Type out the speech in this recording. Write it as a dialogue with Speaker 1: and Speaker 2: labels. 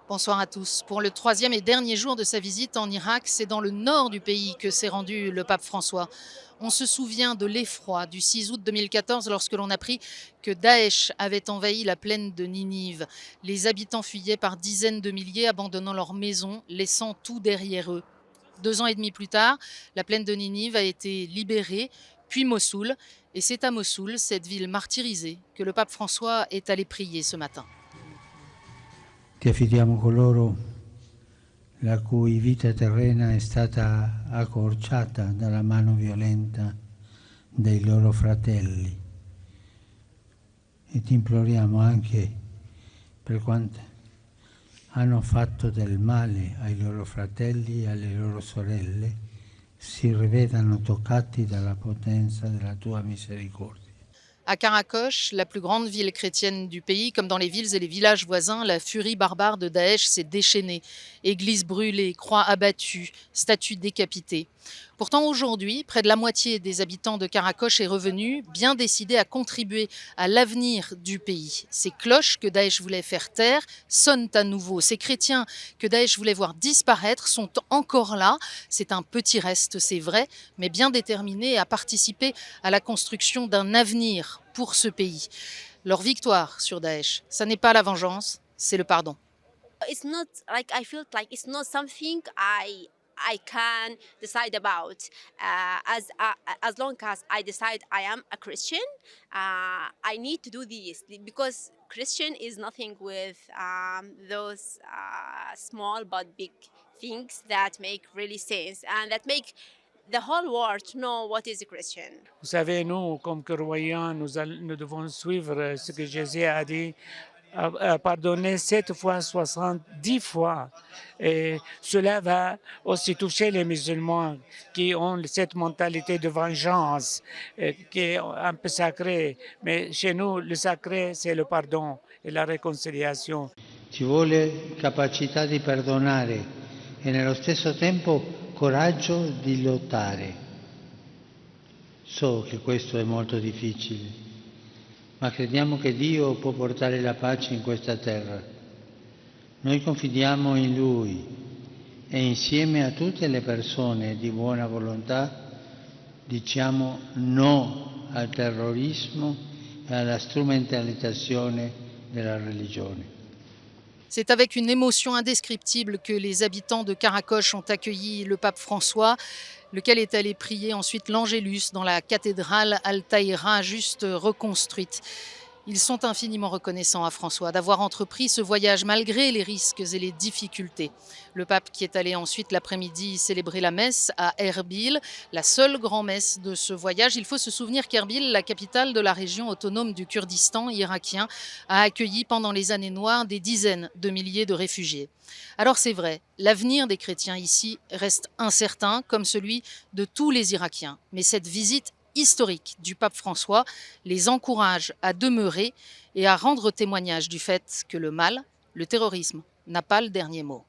Speaker 1: Bonsoir à tous. Pour le troisième et dernier jour de sa visite en Irak, c'est dans le nord du pays que s'est rendu le pape François. On se souvient de l'effroi du 6 août 2014 lorsque l'on apprit que Daesh avait envahi la plaine de Ninive. Les habitants fuyaient par dizaines de milliers, abandonnant leurs maisons, laissant tout derrière eux. 2 ans et demi plus tard, la plaine de Ninive a été libérée, puis Mossoul. Et c'est à Mossoul, cette ville martyrisée, que le pape François est allé prier ce matin.
Speaker 2: Ti affidiamo coloro la cui vita terrena è stata accorciata dalla mano violenta dei loro fratelli e ti imploriamo anche per quanto hanno fatto del male ai loro fratelli e alle loro sorelle, si rivedano toccati dalla potenza della tua misericordia.
Speaker 1: À Karakosh, la plus grande ville chrétienne du pays, comme dans les villes et les villages voisins, la furie barbare de Daesh s'est déchaînée. Églises brûlées, croix abattues, statues décapitées. Pourtant, aujourd'hui, près de la moitié des habitants de Karakosh est revenu, bien décidé à contribuer à l'avenir du pays. Ces cloches que Daesh voulait faire taire sonnent à nouveau. Ces chrétiens que Daesh voulait voir disparaître sont encore là. C'est un petit reste, c'est vrai, mais bien déterminés à participer à la construction d'un avenir pour ce pays. Leur victoire sur Daesh, ça n'est pas la vengeance, c'est le pardon.
Speaker 3: It's not like I feel like it's not something I can decide about. As long as I decide I am a Christian, I need to do this because Christian is nothing with those small but big things that make really sense and that make the whole world know what is a Christian.
Speaker 4: Vous savez, nous, comme croyants, nous devons suivre ce que Jésus a dit, pardonner 7 fois, 70 fois. Et cela va aussi toucher les musulmans qui ont cette mentalité de vengeance, qui est un peu sacrée. Mais chez nous, le sacré, c'est le pardon et la réconciliation.
Speaker 2: Ci vuole capacità di perdonare e nello stesso tempo coraggio di lottare. So che questo è molto difficile, ma crediamo che Dio può portare la pace in questa terra. Noi confidiamo in Lui e insieme a tutte le persone di buona volontà diciamo no al terrorismo e alla strumentalizzazione della religione.
Speaker 1: C'est avec une émotion indescriptible que les habitants de Karakosh ont accueilli le pape François, lequel est allé prier ensuite l'Angélus dans la cathédrale Al-Tahira, juste reconstruite. Ils sont infiniment reconnaissants à François d'avoir entrepris ce voyage malgré les risques et les difficultés. Le pape qui est allé ensuite l'après-midi célébrer la messe à Erbil, la seule grand-messe de ce voyage. Il faut se souvenir qu'Erbil, la capitale de la région autonome du Kurdistan irakien, a accueilli pendant les années noires des dizaines de milliers de réfugiés. Alors c'est vrai, l'avenir des chrétiens ici reste incertain, comme celui de tous les Irakiens. Mais cette visite historique du pape François les encourage à demeurer et à rendre témoignage du fait que le mal, le terrorisme, n'a pas le dernier mot.